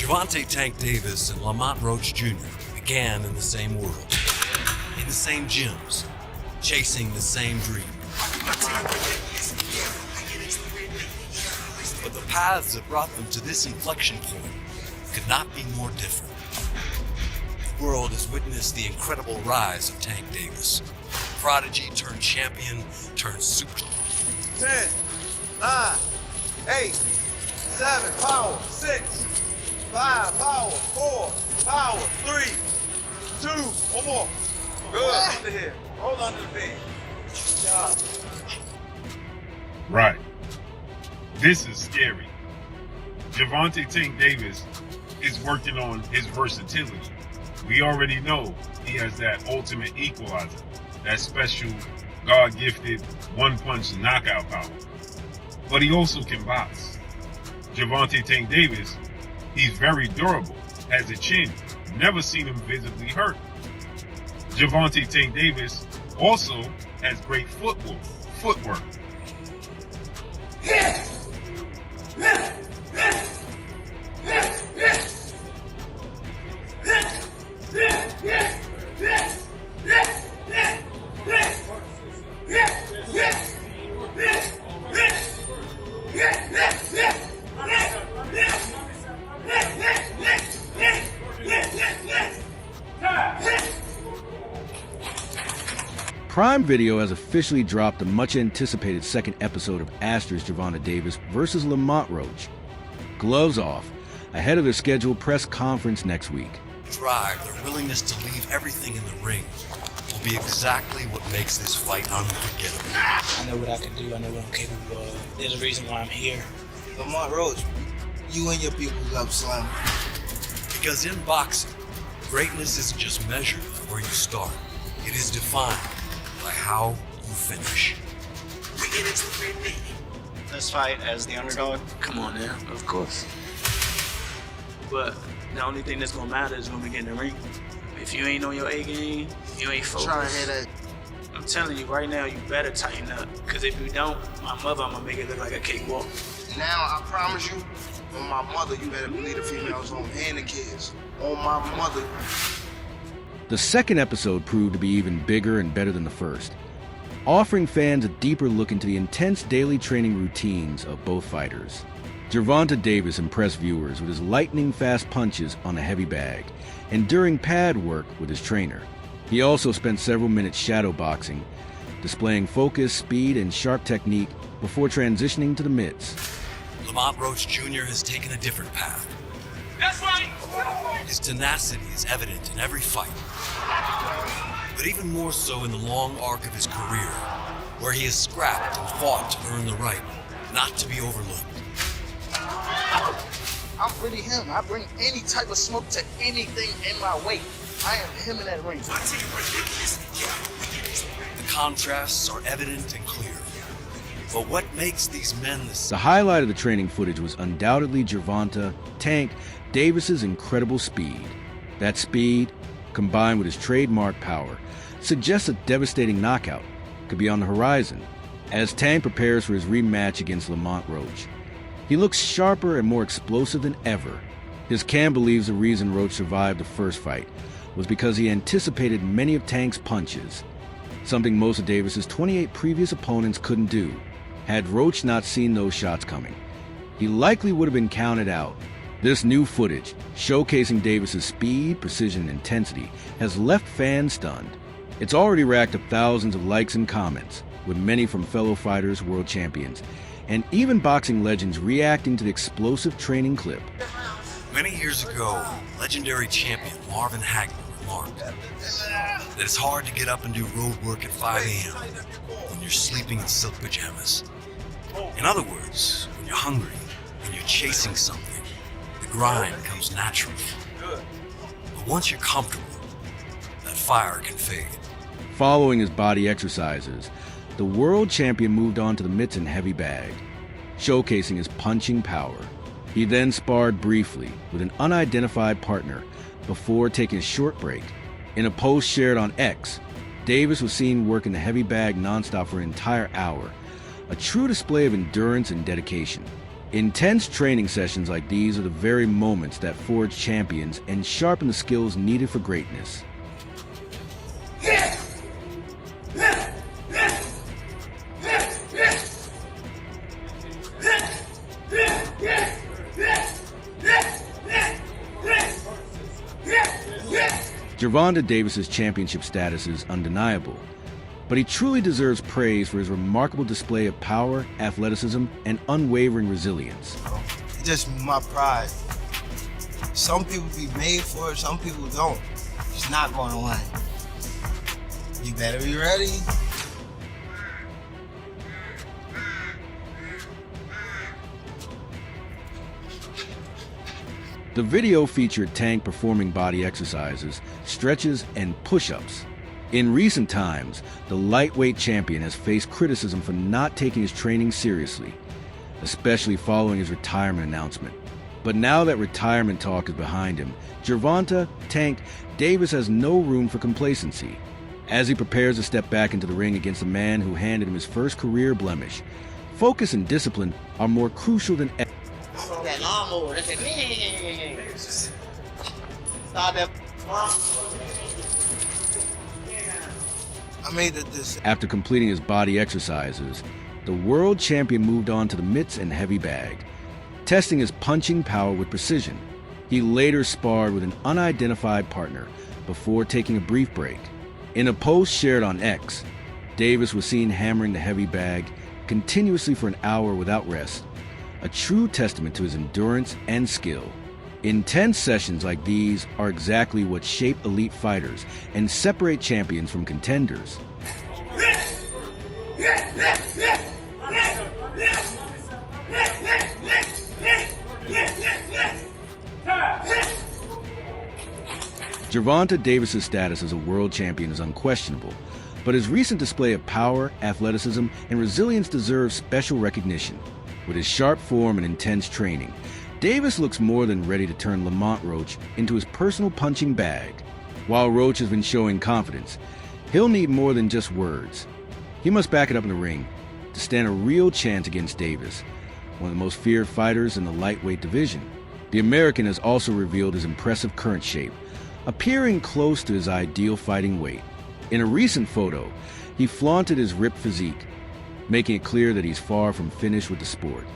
Gervonta "Tank" Davis and Lamont Roach Jr. began in the same world, in the same gyms, chasing the same dream. But the paths that brought them to this inflection point could not be more different. The world has witnessed the incredible rise of Tank Davis. Prodigy turned champion, turned super. 10, 9, 8, 7, power, 6, 5, power, 4, power, 3, 2, one more. Good, under here. Hold under the bed. Good job. Right. This is scary. Gervonta "Tank" Davis is working on his versatility. We already know he has that ultimate equalizer, that special God-gifted one-punch knockout power. But he also can box. Gervonta "Tank" Davis, he's very durable, has a chin, never seen him visibly hurt. Gervonta "Tank" Davis also has great footwork. Prime Video has officially dropped the much-anticipated second episode of Aster's Gervonta Davis versus Lamont Roach. Gloves off, ahead of their scheduled press conference next week. Drive, their willingness to leave everything in the ring will be exactly what makes this fight unforgettable. I know what I can do. I know what I'm capable of. There's a reason why I'm here. Lamont Roach, you and your people love slamming. Because in boxing, greatness isn't just measured by where you start. It is defined by how you finish. Let's fight as the underdog. Come on now, of course. But the only thing that's gonna matter is when we get in the ring. If you ain't on your A game, you ain't focused. Trying to hear that. I'm telling you right now, you better tighten up. Cause if you don't, my mother, I'm gonna make it look like a cakewalk. Now, I promise you, on my mother, you better believe the females home and the kids. On my mother. The second episode proved to be even bigger and better than the first, offering fans a deeper look into the intense daily training routines of both fighters. Gervonta Davis impressed viewers with his lightning-fast punches on a heavy bag, and during pad work with his trainer. He also spent several minutes shadowboxing, displaying focus, speed, and sharp technique before transitioning to the mitts. Lamont Roach Jr. has taken a different path. That's right! His tenacity is evident in every fight, but even more so in the long arc of his career, where he has scrapped and fought to earn the right not to be overlooked. I'm really him. I bring any type of smoke to anything in my way. I am him in that ring. The contrasts are evident and clear. But what makes these men The highlight of the training footage was undoubtedly Gervonta "Tank" Davis's incredible speed. That speed, combined with his trademark power, suggests a devastating knockout could be on the horizon as Tank prepares for his rematch against Lamont Roach. He looks sharper and more explosive than ever. His camp believes the reason Roach survived the first fight was because he anticipated many of Tank's punches, something most of Davis's 28 previous opponents couldn't do. Had Roach not seen those shots coming, he likely would have been counted out. This new footage, showcasing Davis's speed, precision, and intensity, has left fans stunned. It's already racked up thousands of likes and comments, with many from fellow fighters, world champions, and even boxing legends reacting to the explosive training clip. Many years ago, legendary champion Marvin Hagler remarked that it's hard to get up and do road work at 5 a.m. when you're sleeping in silk pajamas. In other words, when you're hungry, when you're chasing something, the grind comes naturally. But once you're comfortable, that fire can fade. Following his body exercises, the world champion moved on to the mitts and heavy bag, showcasing his punching power. He then sparred briefly with an unidentified partner before taking a short break. In a post shared on X, Davis was seen working the heavy bag nonstop for an entire hour, a true display of endurance and dedication. Intense training sessions like these are the very moments that forge champions and sharpen the skills needed for greatness. Gervonta Davis's championship status is undeniable, but he truly deserves praise for his remarkable display of power, athleticism, and unwavering resilience. It's just my pride. Some people be made for it, some people don't. It's not going to win. You better be ready. The video featured Tank performing body exercises, stretches, and push-ups. In recent times, the lightweight champion has faced criticism for not taking his training seriously, especially following his retirement announcement. But now that retirement talk is behind him, Gervonta "Tank" Davis has no room for complacency. As he prepares to step back into the ring against a man who handed him his first career blemish, focus and discipline are more crucial than ever. That lawnmower, that's it. Stop that. I made it this. After completing his body exercises, the world champion moved on to the mitts and heavy bag, testing his punching power with precision. He later sparred with an unidentified partner before taking a brief break. In a post shared on X, Davis was seen hammering the heavy bag continuously for an hour without rest, a true testament to his endurance and skill. Intense sessions like these are exactly what shape elite fighters and separate champions from contenders. Gervonta Davis's status as a world champion is unquestionable, but his recent display of power, athleticism, and resilience deserves special recognition. With his sharp form and intense training, Davis looks more than ready to turn Lamont Roach into his personal punching bag. While Roach has been showing confidence, he'll need more than just words. He must back it up in the ring to stand a real chance against Davis, one of the most feared fighters in the lightweight division. The American has also revealed his impressive current shape, appearing close to his ideal fighting weight. In a recent photo, he flaunted his ripped physique, making it clear that he's far from finished with the sport.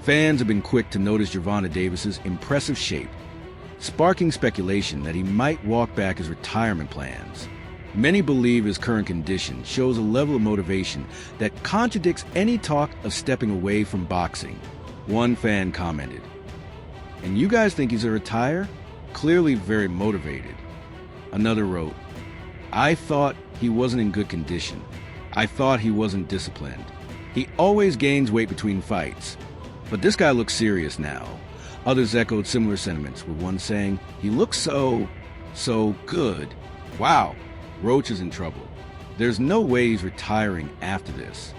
Fans have been quick to notice Gervonta Davis's impressive shape, sparking speculation that he might walk back his retirement plans. Many believe his current condition shows a level of motivation that contradicts any talk of stepping away from boxing. One fan commented, "And you guys think he's a retire? Clearly very motivated." Another wrote, "I thought he wasn't in good condition. I thought he wasn't disciplined. He always gains weight between fights. But this guy looks serious now." Others echoed similar sentiments, with one saying, "He looks so good. Wow, Roach is in trouble. There's no way he's retiring after this."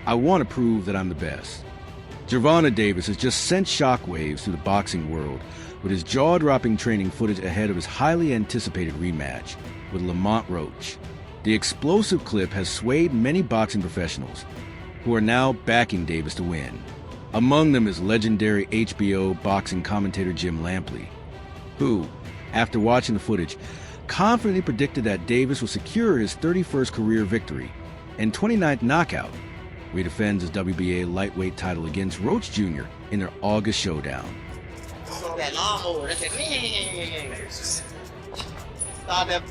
"I want to prove that I'm the best." Gervonta Davis has just sent shockwaves through the boxing world with his jaw-dropping training footage ahead of his highly anticipated rematch with Lamont Roach. The explosive clip has swayed many boxing professionals who are now backing Davis to win. Among them is legendary HBO boxing commentator Jim Lampley, who, after watching the footage, confidently predicted that Davis will secure his 31st career victory and 29th knockout, where he defends his WBA lightweight title against Roach Jr. in their August showdown. That lawnmower, that's it. Stop that.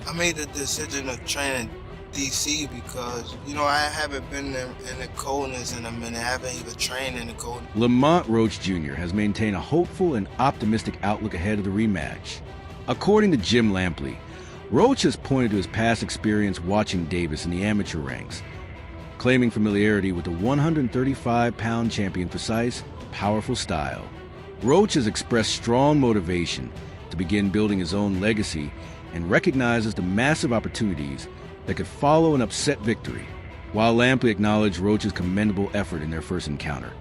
I made the decision to train DC because, you know, I haven't been in the coldness in a minute. I haven't even trained in the cold. Lamont Roach Jr. has maintained a hopeful and optimistic outlook ahead of the rematch. According to Jim Lampley, Roach has pointed to his past experience watching Davis in the amateur ranks, claiming familiarity with the 135-pound champion precise, powerful style. Roach has expressed strong motivation to begin building his own legacy and recognizes the massive opportunities that could follow an upset victory. While Lampley acknowledged Roach's commendable effort in their first encounter,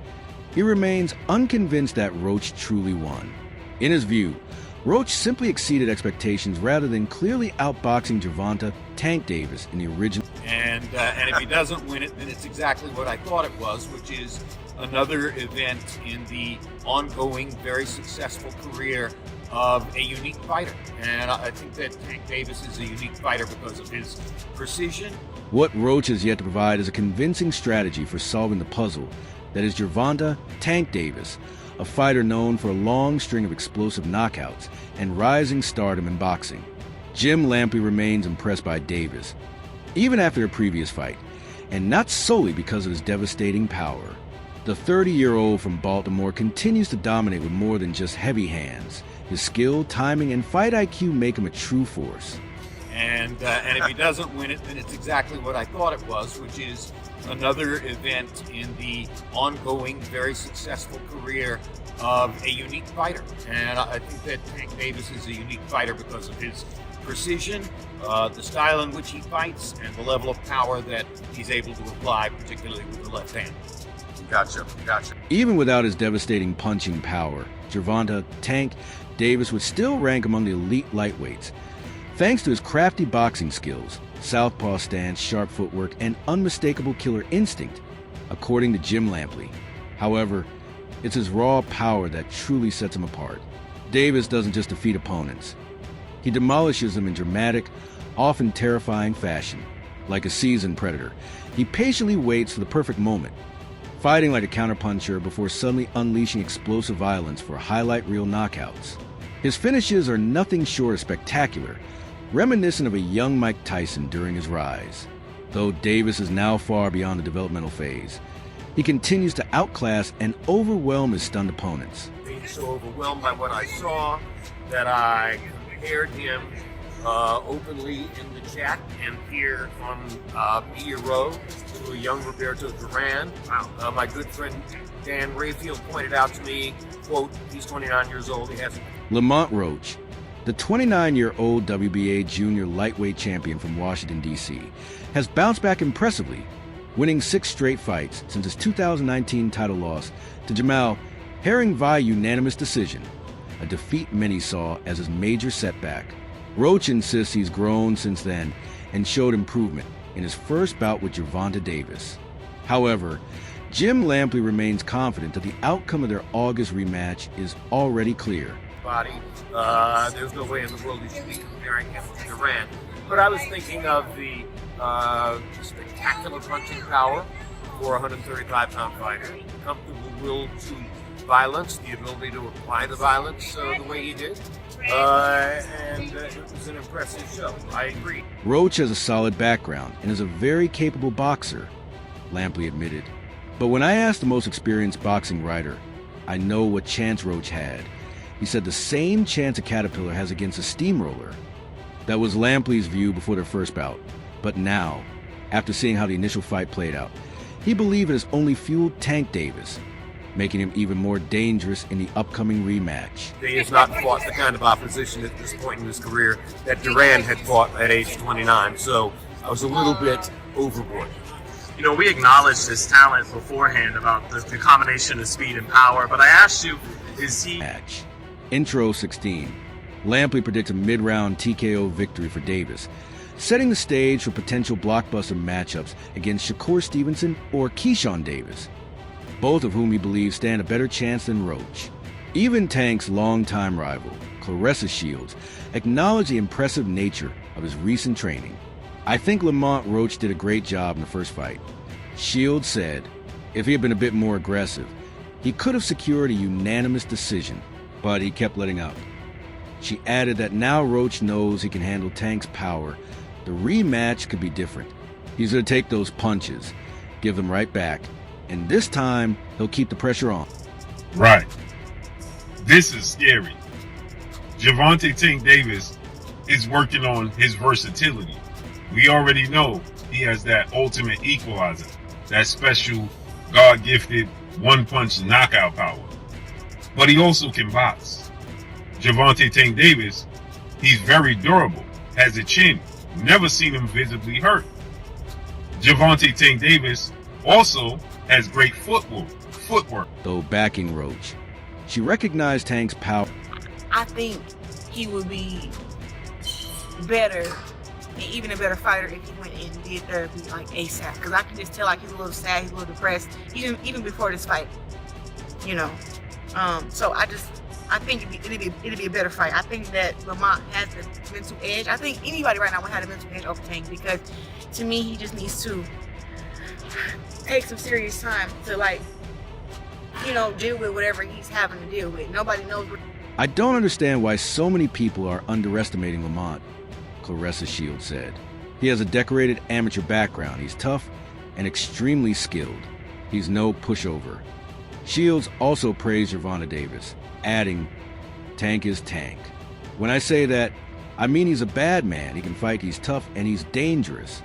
he remains unconvinced that Roach truly won. In his view, Roach simply exceeded expectations rather than clearly outboxing Gervonta "Tank" Davis in the original. And if he doesn't win it, then it's exactly what I thought it was, which is another event in the ongoing, very successful career of a unique fighter. And I think that Tank Davis is a unique fighter because of his precision. What Roach has yet to provide is a convincing strategy for solving the puzzle that is Gervonta "Tank" Davis, a fighter known for a long string of explosive knockouts and rising stardom in boxing. Jim Lampley remains impressed by Davis, even after a previous fight, and not solely because of his devastating power. The 30-year-old from Baltimore continues to dominate with more than just heavy hands. His skill, timing, and fight IQ make him a true force. And if he doesn't win it, then it's exactly what I thought it was, which is another event in the ongoing, very successful career of a unique fighter. And I think that Tank Davis is a unique fighter because of his precision, the style in which he fights, and the level of power that he's able to apply, particularly with the left hand. Gotcha. Even without his devastating punching power, Gervonta "Tank" Davis would still rank among the elite lightweights, thanks to his crafty boxing skills, southpaw stance, sharp footwork, and unmistakable killer instinct, according to Jim Lampley. However, it's his raw power that truly sets him apart. Davis doesn't just defeat opponents. He demolishes them in dramatic, often terrifying fashion. Like a seasoned predator, he patiently waits for the perfect moment, fighting like a counterpuncher before suddenly unleashing explosive violence for highlight reel knockouts. His finishes are nothing short of spectacular, reminiscent of a young Mike Tyson during his rise. Though Davis is now far beyond the developmental phase, he continues to outclass and overwhelm his stunned opponents. Being so overwhelmed by what I saw that I compared him openly in the chat and here on Media Row to a young Roberto Duran. My good friend Dan Rayfield pointed out to me, quote, he's 29 years old, he hasn't. Lamont Roach, the 29-year-old WBA junior lightweight champion from Washington, D.C., has bounced back impressively, winning 6 straight fights since his 2019 title loss to Jamal Herring via unanimous decision, a defeat many saw as his major setback. Roach insists he's grown since then and showed improvement in his first bout with Gervonta Davis. However, Jim Lampley remains confident that the outcome of their August rematch is already clear. There's no way in the world you should be comparing him to Duran. But I was thinking of the spectacular punching power for a 135-pound fighter, comfortable will to violence, the ability to apply the violence the way he did, and it was an impressive show. I agree. Roach has a solid background and is a very capable boxer, Lampley admitted. But when I asked the most experienced boxing writer, I know what chance Roach had. He said the same chance a caterpillar has against a steamroller. That was Lampley's view before their first bout. But now, after seeing how the initial fight played out, he believed it has only fueled Tank Davis, making him even more dangerous in the upcoming rematch. He has not fought the kind of opposition at this point in his career that Duran had fought at age 29, so I was a little bit overboard. You know, we acknowledged his talent beforehand about the combination of speed and power, but I asked you, is he... Match. Intro 16. Lampley predicts a mid-round TKO victory for Davis, setting the stage for potential blockbuster matchups against Shakur Stevenson or Keyshawn Davis, both of whom he believes stand a better chance than Roach. Even Tank's longtime rival, Claressa Shields, acknowledged the impressive nature of his recent training. I think Lamont Roach did a great job in the first fight. Shields said, if he had been a bit more aggressive, he could have secured a unanimous decision, but he kept letting up. She added that now Roach knows he can handle Tank's power, the rematch could be different, He's going to take those punches, give them right back, and this time he'll keep the pressure on. Right. This is scary. Gervonta Tank Davis is working on his versatility. We already know he has that ultimate equalizer, that special God-gifted one-punch knockout power. But he also can box. Gervonta Tank Davis, he's very durable, has a chin, never seen him visibly hurt. Gervonta Tank Davis also has great footwork. Though backing Roach, she recognized Tank's power. I think he would be better, and even a better fighter if he went and did therapy like ASAP. Because I can just tell like he's a little sad, he's a little depressed, even before this fight. You know, so I think it'd be a better fight. I think that Lamont has the mental edge. I think anybody right now would have a mental edge over Tank, because to me he just needs to take some serious time to, like, you know, deal with whatever he's having to deal with. Nobody knows what. I don't understand why so many people are underestimating Lamont, Claressa Shields said. He has a decorated amateur background. He's tough and extremely skilled. He's no pushover. Shields also praised Gervonta Davis, adding, Tank is Tank. When I say that, I mean he's a bad man. He can fight, he's tough, and he's dangerous.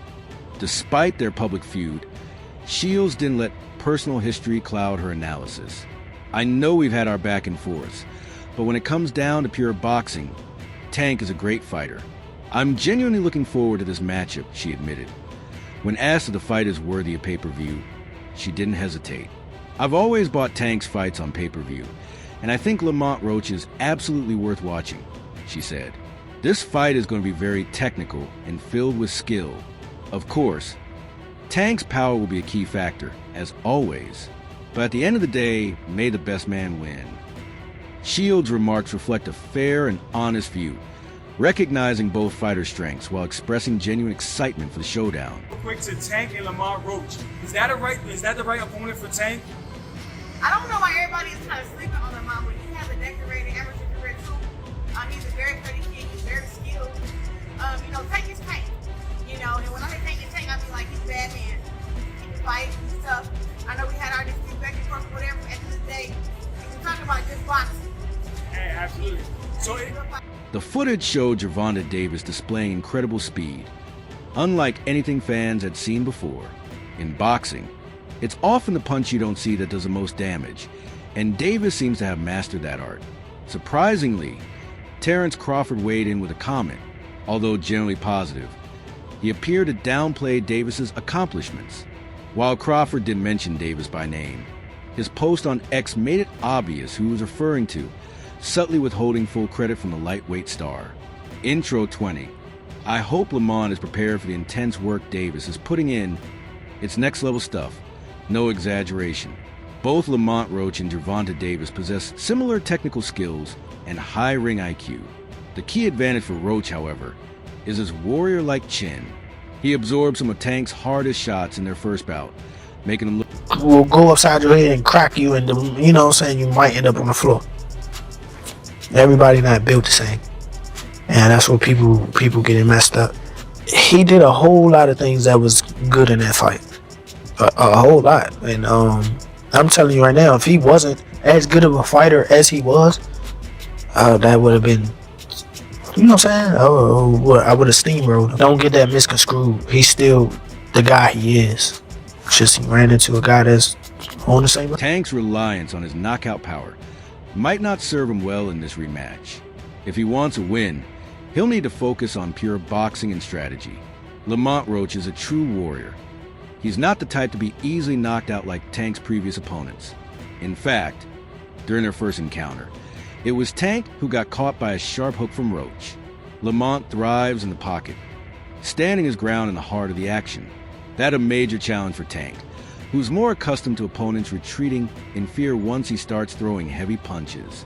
Despite their public feud, Shields didn't let personal history cloud her analysis. I know we've had our back and forths, but when it comes down to pure boxing, Tank is a great fighter. I'm genuinely looking forward to this matchup, she admitted. When asked if the fight is worthy of pay-per-view, she didn't hesitate. I've always bought Tank's fights on pay-per-view, and I think Lamont Roach is absolutely worth watching, she said. This fight is going to be very technical and filled with skill. Of course, Tank's power will be a key factor, as always, but at the end of the day, may the best man win. Shields' remarks reflect a fair and honest view, recognizing both fighters' strengths while expressing genuine excitement for the showdown. Quick to Tank and Lamont Roach. Is that the right opponent for Tank? I don't know why everybody is kind of sleeping on Lamont, but he has a decorated amateur career too. He's a very pretty kid. He's very skilled. You know, Tank is Tank. You know, and when I say Tank is Tank, I mean like he's a bad man. He can fight, he's tough. I know we had our dispute back and forth, whatever. At the end of the day, we're talking about just boxing. Hey, absolutely. So the footage showed Gervonta Davis displaying incredible speed. Unlike anything fans had seen before, in boxing, it's often the punch you don't see that does the most damage, and Davis seems to have mastered that art. Surprisingly, Terrence Crawford weighed in with a comment, although generally positive. He appeared to downplay Davis's accomplishments. While Crawford didn't mention Davis by name, his post on X made it obvious who he was referring to, subtly withholding full credit from the lightweight star. Intro 20. I hope Lamont is prepared for the intense work Davis is putting in. It's next level stuff, no exaggeration. Both Lamont Roach and Gervonta Davis possess similar technical skills and high ring IQ. The key advantage for Roach, however, is his warrior-like chin. He absorbed some of Tank's hardest shots in their first bout, making him look... will go upside your head and crack you, and you know what I'm saying, you might end up on the floor. Everybody not built the same, and that's what people getting messed up. He did a whole lot of things that was good in that fight, a whole lot. And I'm telling you right now, if he wasn't as good of a fighter as he was, that would have been, you know what I'm saying? I would have steamrolled him. Don't get that misconstrued. He's still the guy he is. Just he ran into a guy that's on the same. Tank's reliance on his knockout power might not serve him well in this rematch. If he wants a win, he'll need to focus on pure boxing and strategy. Lamont Roach is a true warrior. He's not the type to be easily knocked out like Tank's previous opponents. In fact, during their first encounter, it was Tank who got caught by a sharp hook from Roach. Lamont thrives in the pocket, standing his ground in the heart of the action. That's a major challenge for Tank, who's more accustomed to opponents retreating in fear once he starts throwing heavy punches.